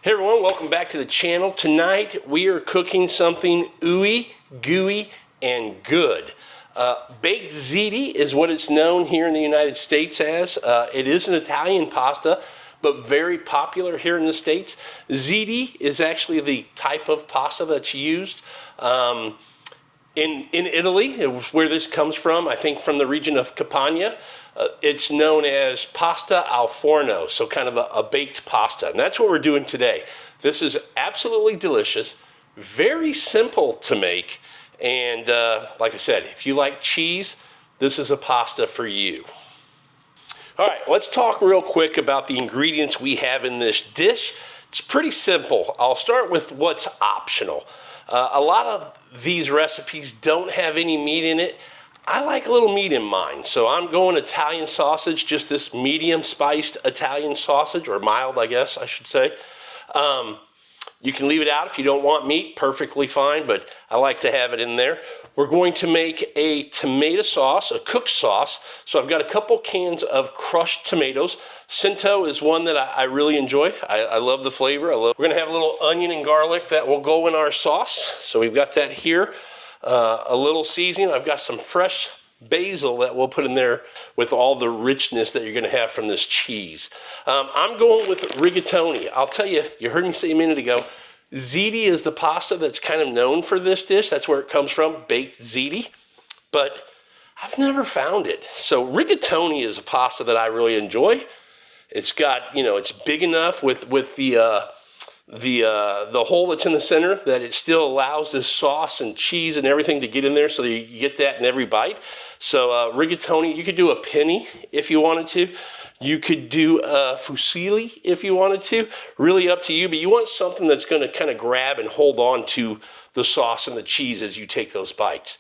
Hey everyone, welcome back to the channel. Tonight we are cooking something ooey, gooey, and good. Baked ziti is what it's known here in the United States as. It is an Italian pasta, but very popular here in the States. Ziti is actually the type of pasta that's used. In Italy, where this comes from, I think from the region of Campania, it's known as pasta al forno, so kind of a baked pasta. And that's what we're doing today. This is absolutely delicious, very simple to make. And like I said, if you like cheese, this is a pasta for you. All right, let's talk real quick about the ingredients we have in this dish. It's pretty simple. I'll start with what's optional. A lot of these recipes don't have any meat in it. I like a little meat in mine, so I'm going Italian sausage, just this medium spiced Italian sausage, or mild, I guess I should say. You can leave it out if you don't want meat, perfectly fine, but I like to have it in there. We're going to make a tomato sauce, a cooked sauce. So I've got a couple cans of crushed tomatoes. Cinto is one that I really enjoy. I love the flavor. We're gonna have a little onion and garlic that will go in our sauce. So we've got that here. A little seasoning. I've got some fresh basil that we'll put in there with all the richness that you're going to have from this cheese. I'm going with rigatoni. I'll tell you, you heard me say a minute ago, ziti is the pasta that's kind of known for this dish. That's where it comes from, baked ziti. But I've never found it. So rigatoni is a pasta that I really enjoy. It's got, you know, it's big enough with the hole that's in the center that it still allows this sauce and cheese and everything to get in there, so that you get that in every bite. So rigatoni, you could do a penny if you wanted to. You could do fusilli if you wanted to. Really up to you, but you want something that's going to kind of grab and hold on to the sauce and the cheese as you take those bites.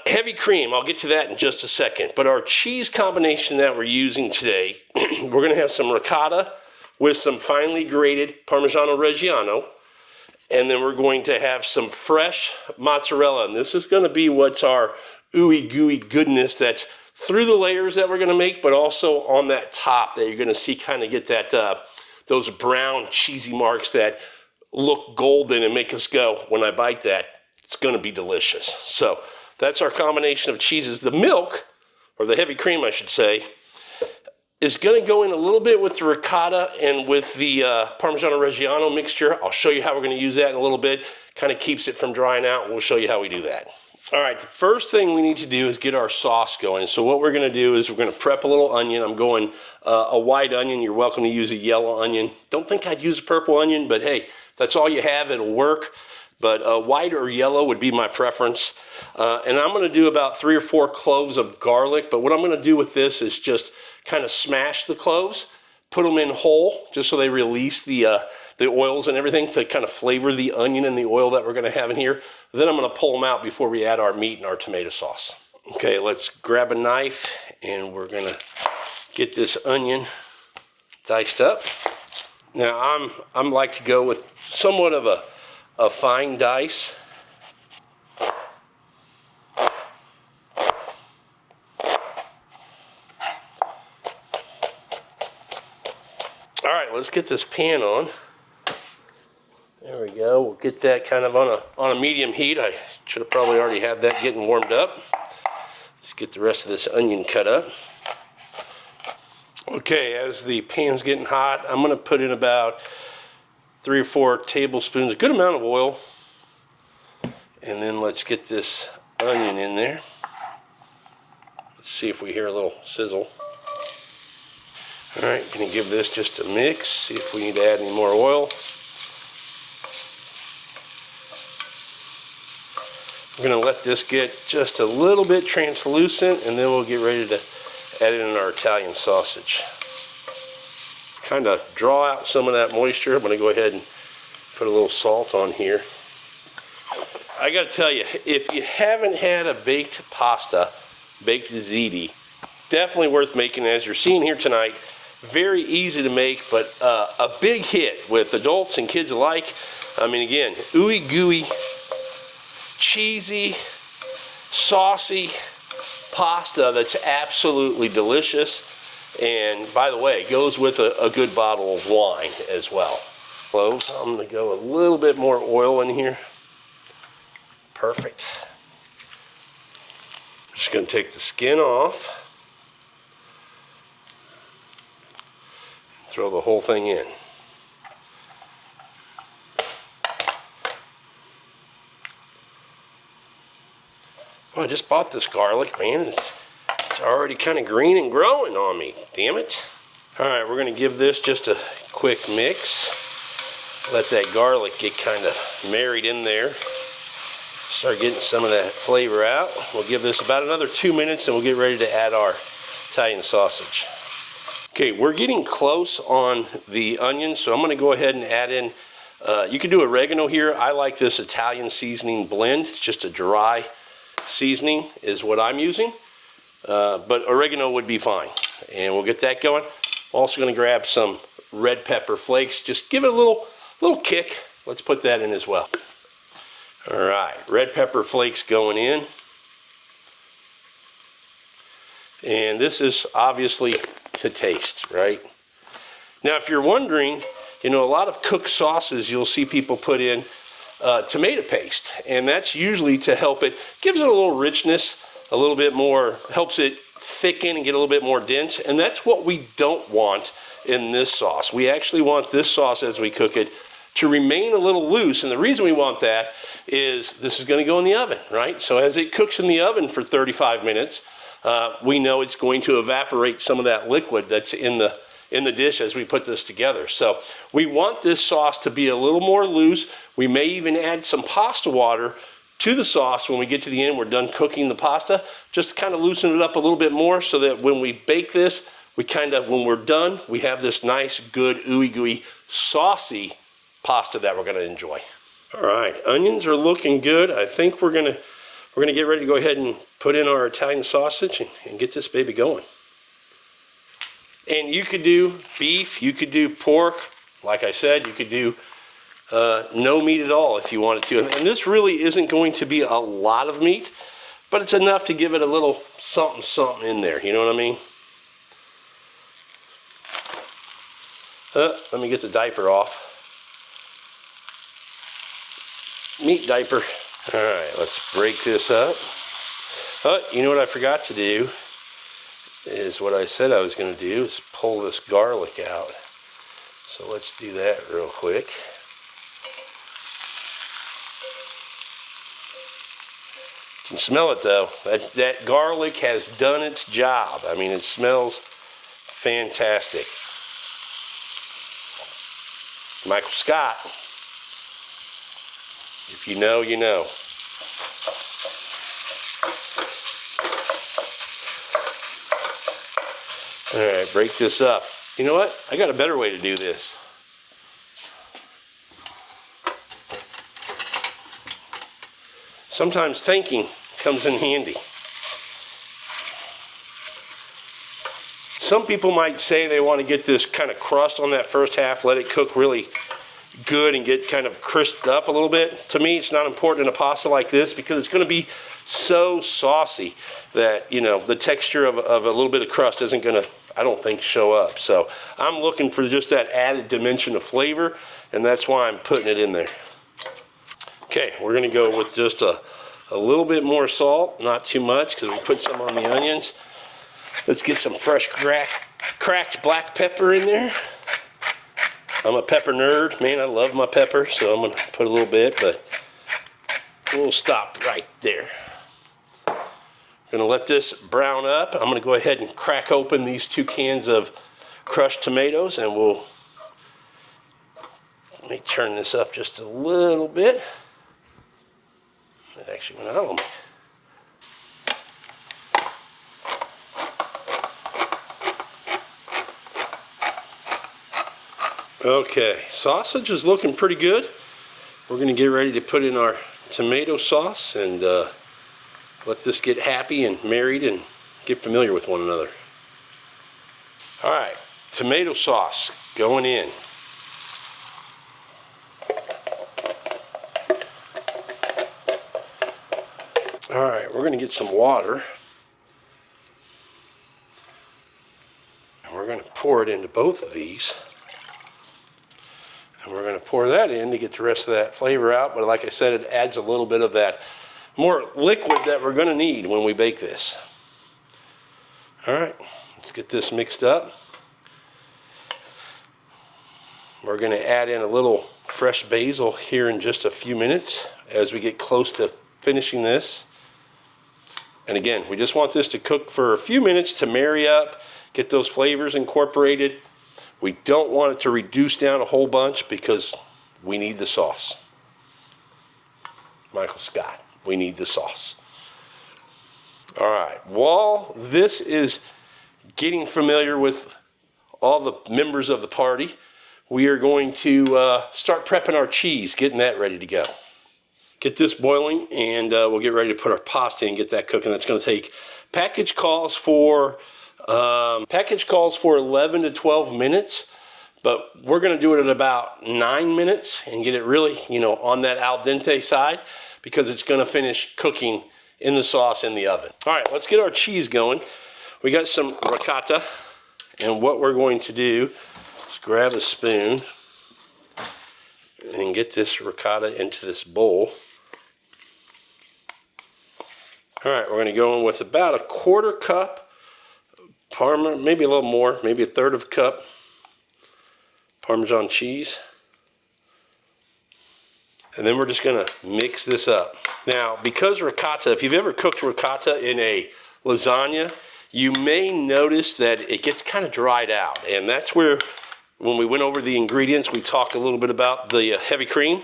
Heavy cream, I'll get to that in just a second. But our cheese combination that we're using today, we're going to have some ricotta with some finely grated Parmigiano Reggiano, and then we're going to have some fresh mozzarella, and this is going to be what's our ooey gooey goodness that's through the layers that we're going to make, but also on that top that you're going to see kind of get that those brown cheesy marks that look golden and make us go, when I bite that, it's going to be delicious. So that's our combination of cheeses. The milk, or the heavy cream I should say, is going to go in a little bit with the ricotta and with the Parmigiano Reggiano mixture. I'll show you how we're going to use that in a little bit. Kind of keeps it from drying out. We'll show you how we do that. All right, the first thing we need to do is get our sauce going. So what we're going to do is we're going to prep a little onion. I'm going a white onion. You're welcome to use a yellow onion. Don't think I'd use a purple onion, but hey, if that's all you have, it'll work. But white or yellow would be my preference. And I'm going to do about 3 or 4 cloves of garlic. But what I'm going to do with this is just kind of smash the cloves, put them in whole, just so they release the oils and everything to kind of flavor the onion and the oil that we're going to have in here. Then I'm going to pull them out before we add our meat and our tomato sauce. Okay, let's grab a knife and we're going to get this onion diced up. Now I'm like to go with somewhat of a fine dice. All right, let's get this pan on. There we go. We'll get that kind of on a medium heat. I should have probably already had that getting warmed up. Let's get the rest of this onion cut up. Okay, as the pan's getting hot, I'm going to put in about 3 or 4 tablespoons, a good amount of oil. And then let's get this onion in there. Let's see if we hear a little sizzle. All right, gonna give this just a mix, see if we need to add any more oil. We're gonna let this get just a little bit translucent, and then we'll get ready to add it in our Italian sausage. Kind of draw out some of that moisture. I'm gonna go ahead and put a little salt on here. I gotta tell you, if you haven't had a baked pasta, baked ziti, definitely worth making, as you're seeing here tonight. Very easy to make, but a big hit with adults and kids alike. I mean, again, ooey gooey, cheesy, saucy pasta that's absolutely delicious. And by the way, it goes with a good bottle of wine as well. cloves. I'm going to go a little bit more oil in here. Perfect. Just going to take the skin off. Throw the whole thing in. Oh, I just bought this garlic, man. It's already kind of green and growing on me. Damn it. All right, we're going to give this just a quick mix. Let that garlic get kind of married in there. Start getting some of that flavor out. We'll give this about another 2 minutes and we'll get ready to add our Italian sausage. Okay, we're getting close on the onions, so I'm going to go ahead and add in, you can do oregano here. I like this Italian seasoning blend. It's just a dry seasoning is what I'm using, but oregano would be fine. And we'll get that going. I'm also going to grab some red pepper flakes. Just give it a little kick. Let's put that in as well. All right, red pepper flakes going in. And this is obviously to taste, right? Now, if you're wondering, you know, a lot of cooked sauces, you'll see people put in tomato paste, and that's usually to help it, gives it a little richness, a little bit more, helps it thicken and get a little bit more dense, and that's what we don't want in this sauce. We actually want this sauce as we cook it to remain a little loose, and the reason we want that is this is going to go in the oven, right? So as it cooks in the oven for 35 minutes, we know it's going to evaporate some of that liquid that's in the dish as we put this together. So we want this sauce to be a little more loose. We may even add some pasta water to the sauce when we get to the end, we're done cooking the pasta, just to kind of loosen it up a little bit more so that when we bake this, we kind of, when we're done, we have this nice, good, ooey gooey, saucy pasta that we're going to enjoy. All right, onions are looking good. I think we're gonna get ready to go ahead and put in our Italian sausage and get this baby going. And you could do beef, you could do pork. Like I said, you could do no meat at all if you wanted to. And this really isn't going to be a lot of meat, but it's enough to give it a little something, something in there. You know what I mean? Let me get the diaper off. Meat diaper. All right, let's break this up. You know what I forgot to do is what I said I was going to do is pull this garlic out. So let's do that real quick. You can smell it though. That garlic has done its job. I mean, it smells fantastic. Michael Scott. If you know, you know. All right, break this up. You know what? I got a better way to do this. Sometimes thinking comes in handy. Some people might say they want to get this kind of crust on that first half, let it cook really good and get kind of crisped up a little bit. To me, it's not important in a pasta like this because it's going to be so saucy that, you know, the texture of a little bit of crust isn't going to, I don't think, show up. So I'm looking for just that added dimension of flavor, and that's why I'm putting it in there. Okay, we're going to go with just a little bit more salt, not too much because we put some on the onions. Let's get some fresh cracked black pepper in there. I'm a pepper nerd, man. I love my pepper, so I'm going to put a little bit, but we'll stop right there. I'm going to let this brown up. I'm going to go ahead and crack open these 2 cans of crushed tomatoes, and let me turn this up just a little bit. It actually went out on me. Okay, sausage is looking pretty good. We're going to get ready to put in our tomato sauce and let this get happy and married and get familiar with one another. All right, tomato sauce going in. All right, we're going to get some water. And we're going to pour it into both of these. And we're going to pour that in to get the rest of that flavor out. But like I said, it adds a little bit of that more liquid that we're going to need when we bake this. All right, let's get this mixed up. We're going to add in a little fresh basil here in just a few minutes as we get close to finishing this. And again, we just want this to cook for a few minutes to marry up, get those flavors incorporated. We don't want it to reduce down a whole bunch because we need the sauce. Michael Scott, we need the sauce. All right, while this is getting familiar with all the members of the party, we are going to start prepping our cheese, getting that ready to go. Get this boiling, and we'll get ready to put our pasta in and get that cooking. That's going to take, package calls for 11 to 12 minutes, but we're going to do it at about 9 minutes and get it really, on that al dente side, because it's going to finish cooking in the sauce in the oven. All right, let's get our cheese going. We got some ricotta, and what we're going to do is grab a spoon and get this ricotta into this bowl. All right, we're going to go in with about a quarter cup Parmesan, maybe a little more, maybe a third of a cup Parmesan cheese. And then we're just going to mix this up. Now, because ricotta, if you've ever cooked ricotta in a lasagna, you may notice that it gets kind of dried out. And that's where, when we went over the ingredients, we talked a little bit about the heavy cream.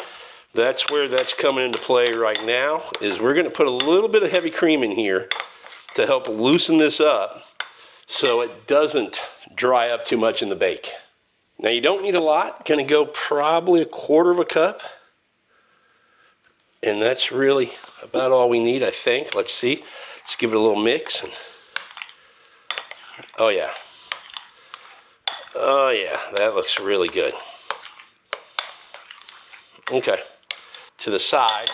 That's where that's coming into play right now, is we're going to put a little bit of heavy cream in here to help loosen this up so it doesn't dry up too much in the bake. Now, you don't need a lot. Going to go probably a quarter of a cup. And that's really about all we need, I think. Let's see. Let's give it a little mix. Oh, yeah. Oh, yeah. That looks really good. Okay. To the side.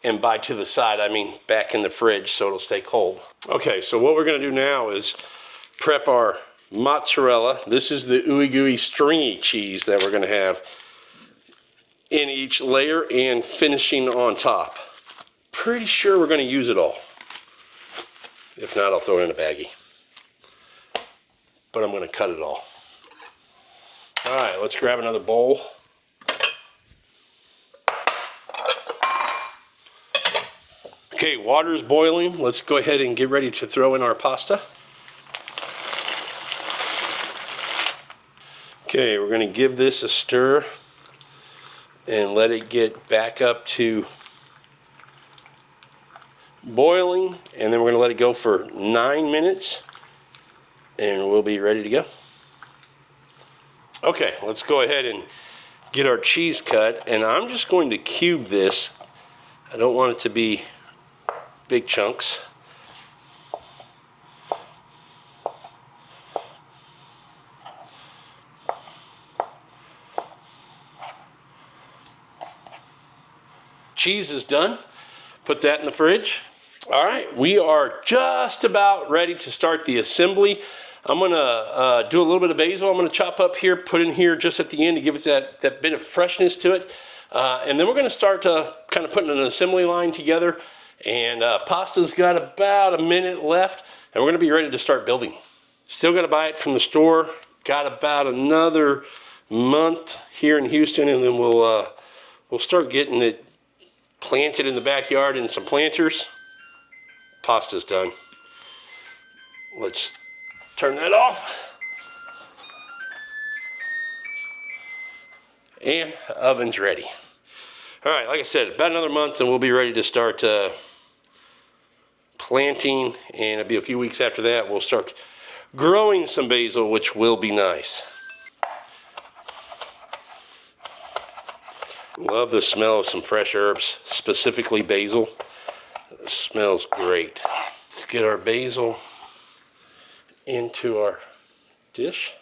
And by to the side, I mean back in the fridge so it'll stay cold. Okay, so what we're going to do now is prep our mozzarella. This is the ooey gooey stringy cheese that we're going to have in each layer and finishing on top. Pretty sure we're going to use it all. If not, I'll throw it in a baggie. But I'm going to cut it all. All right, let's grab another bowl. Okay, water is boiling. Let's go ahead and get ready to throw in our pasta. Okay, we're going to give this a stir and let it get back up to boiling, and then we're going to let it go for 9 minutes and we'll be ready to go. Okay, let's go ahead and get our cheese cut, and I'm just going to cube this. I don't want it to be big chunks. Cheese is done. Put that in the fridge. All right, we are just about ready to start the assembly. I'm gonna do a little bit of basil. I'm gonna chop up here, put in here just at the end to give it that bit of freshness to it. And then we're gonna start kind of putting an assembly line together. And pasta's got about a minute left, and we're gonna be ready to start building. Still gotta buy it from the store. Got about another month here in Houston, and then we'll start getting it planted in the backyard in some planters. Pasta's done. Let's turn that off. And oven's ready. All right, like I said, about another month and we'll be ready to start planting, and it'll be a few weeks after that we'll start growing some basil, which will be nice. Love the smell of some fresh herbs, specifically basil. It smells great. Let's get our basil into our dish.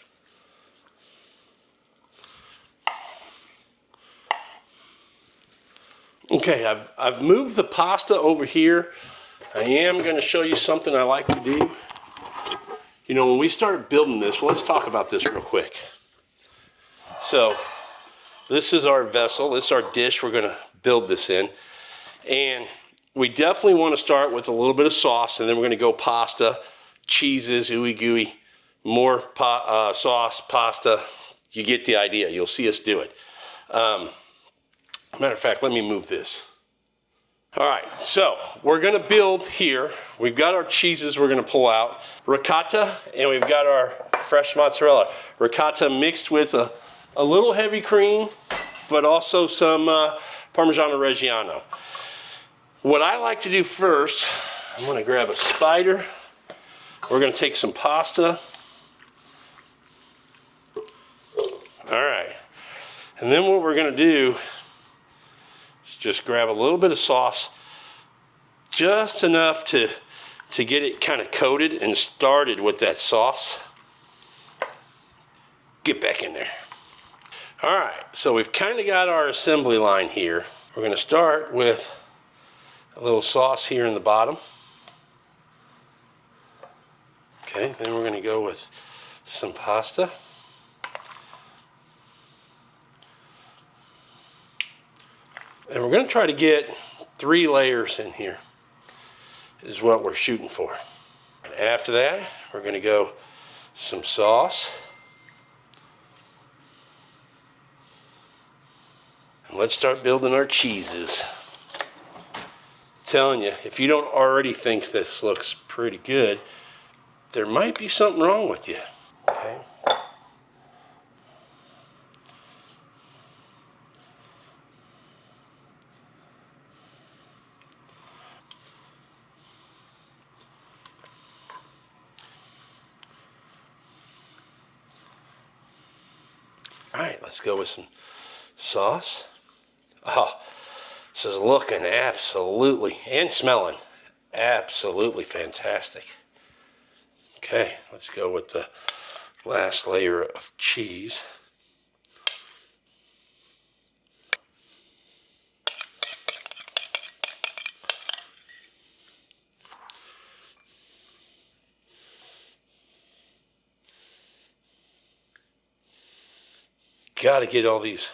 Okay, I've moved the pasta over here. I am going to show you something I like to do. You know, when we start building this, well, let's talk about this real quick. So, this is our vessel. This is our dish we're going to build this in. And we definitely want to start with a little bit of sauce, and then we're going to go pasta, cheeses, ooey gooey, more sauce, pasta. You get the idea. You'll see us do it. Matter of fact, let me move this. All right, so we're going to build here. We've got our cheeses we're going to pull out, ricotta, and we've got our fresh mozzarella. Ricotta mixed with a little heavy cream, but also some Parmigiano Reggiano. What I like to do first, I'm going to grab a spider. We're going to take some pasta. All right, and then what we're going to do, just grab a little bit of sauce, just enough to get it kind of coated and started with that sauce. Get back in there. All right, so we've kind of got our assembly line here. We're going to start with a little sauce here in the bottom. Okay, then we're going to go with some pasta. And we're going to try to get 3 layers in here, is what we're shooting for. And after that, we're going to go some sauce. And let's start building our cheeses. I'm telling you, if you don't already think this looks pretty good, there might be something wrong with you. Okay. All right, let's go with some sauce. Oh, this is looking absolutely, and smelling absolutely fantastic. Okay, let's go with the last layer of cheese. Got to get all these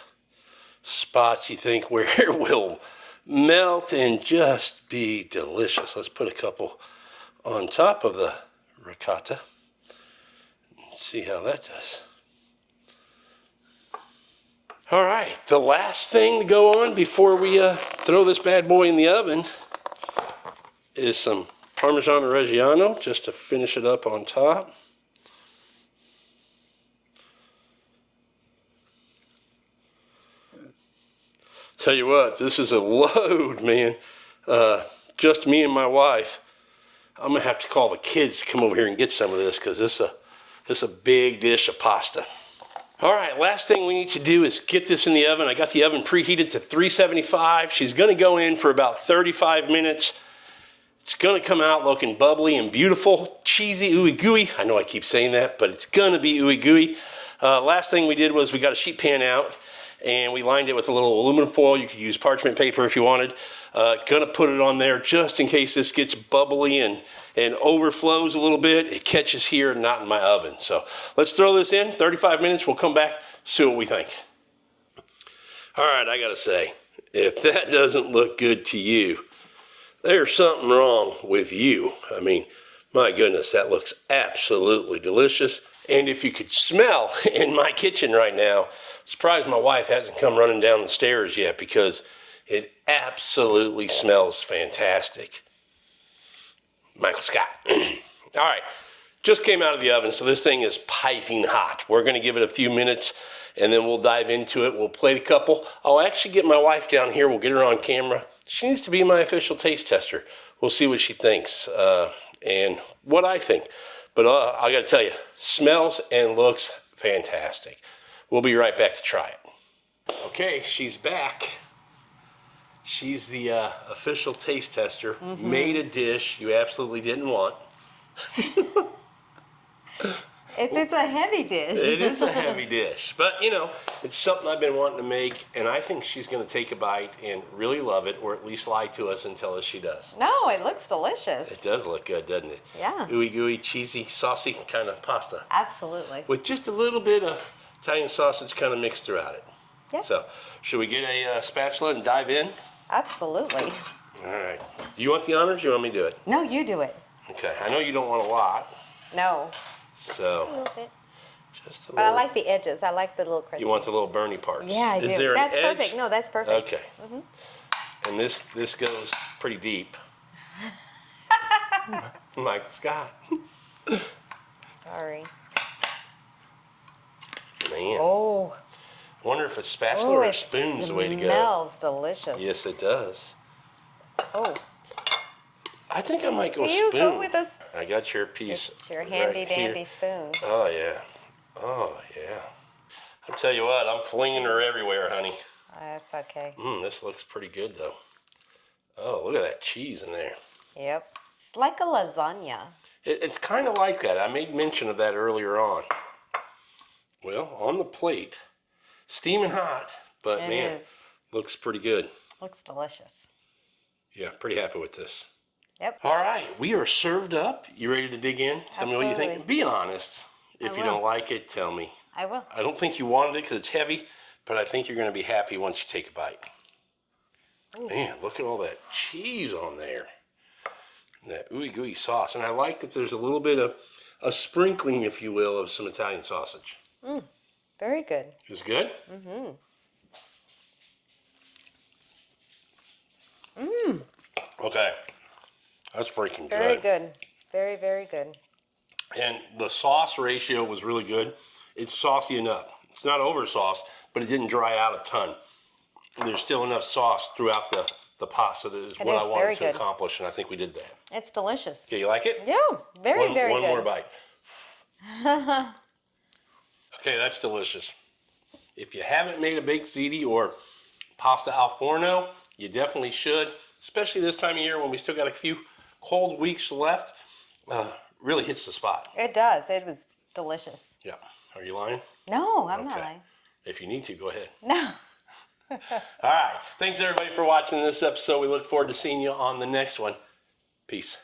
spots you think where it will melt and just be delicious. Let's put a couple on top of the ricotta and see how that does. All right, the last thing to go on before we throw this bad boy in the oven is some Parmigiano Reggiano, just to finish it up on top. Tell you what, this is a load, man. Just me and my wife. I'm gonna have to call the kids to come over here and get some of this, because this is a big dish of pasta. All right, last thing we need to do is get this in the oven. I got the oven preheated to 375. She's gonna go in for about 35 minutes. It's gonna come out looking bubbly and beautiful, cheesy, ooey gooey. I know I keep saying that, but it's gonna be ooey gooey. Last thing we did was we got a sheet pan out, and we lined it with a little aluminum foil. You could use parchment paper if you wanted. Gonna put it on there just in case this gets bubbly and overflows a little bit. It catches here, not in my oven. So let's throw this in, 35 minutes. We'll come back, see what we think. All right, I gotta say, if that doesn't look good to you, there's something wrong with you. I mean, my goodness, that looks absolutely delicious. And if you could smell in my kitchen right now, surprised my wife hasn't come running down the stairs yet, because it absolutely smells fantastic. Michael Scott. All right, just came out of the oven, so this thing is piping hot. We're gonna give it a few minutes, and then we'll dive into it. We'll plate a couple. I'll actually get my wife down here. We'll get her on camera. She needs to be my official taste tester. We'll see what she thinks and what I think. But I gotta tell you, smells and looks fantastic. We'll be right back to try it. Okay, she's back. She's the official taste tester. Mm-hmm. Made a dish you absolutely didn't want. It's a heavy dish. It is a heavy dish. But, you know, it's something I've been wanting to make, and I think she's going to take a bite and really love it, or at least lie to us and tell us she does. No, it looks delicious. It does look good, doesn't it? Yeah. Ooey gooey, cheesy, saucy kind of pasta. Absolutely. With just a little bit of Italian sausage kind of mixed throughout it. Yeah. So, should we get a spatula and dive in? Absolutely. All right. Do you want the honors or you want me to do it? No, you do it. Okay. I know you don't want a lot. No. Just a So, little bit. just a But I little. like the edges. I like the little crunchy. You want the little burny parts. Yeah, I do. Is there an That's edge? perfect. No, that's perfect. Okay. And this goes pretty deep. Like Scott. Sorry. Man. Oh. Wonder if a spatula Oh, or a it spoon is the way to go. smells delicious. Yes, it does. Oh. I think I might go You spoon. go with a spoon. I got your piece. It's your right handy here. dandy spoon. Oh yeah. Oh yeah. I'll tell you what, I'm flinging her everywhere, honey. That's okay. This looks pretty good though. Oh, look at that cheese in there. Yep. It's like a lasagna. It's kind of like that. I made mention of that earlier on. Well, on the plate, steaming hot, but It man, is. looks pretty good. Looks delicious. Yeah, pretty happy with this. Yep. All right, we are served up. You ready to dig in? Tell me what you think. Absolutely. Be honest. If you will. don't like it, tell me. I will. I don't think you wanted it because it's heavy, but I think you're going to be happy once you take a bite. Ooh. Man, look at all that cheese on there. That ooey gooey sauce. And I like that there's a little bit of a sprinkling, if you will, of some Italian sausage. Very good. Is good? Okay. That's freaking Very good. good. Very, very good. And the sauce ratio was really good. It's saucy enough. It's not over sauce, but it didn't dry out a ton. There's still enough sauce throughout the pasta. That is what I is wanted very to good. accomplish, and I think we did that. It's delicious. Yeah, you like it? Yeah, very, very One good. more bite. Okay, that's delicious. If you haven't made a baked ziti or pasta al forno, you definitely should, especially this time of year when we still got a few cold weeks left. Really hits the spot. It does. It was delicious. Yeah. Are you lying? No, I'm not Okay. lying. If you need to, go ahead. No. All right. Thanks, everybody, for watching this episode. We look forward to seeing you on the next one. Peace.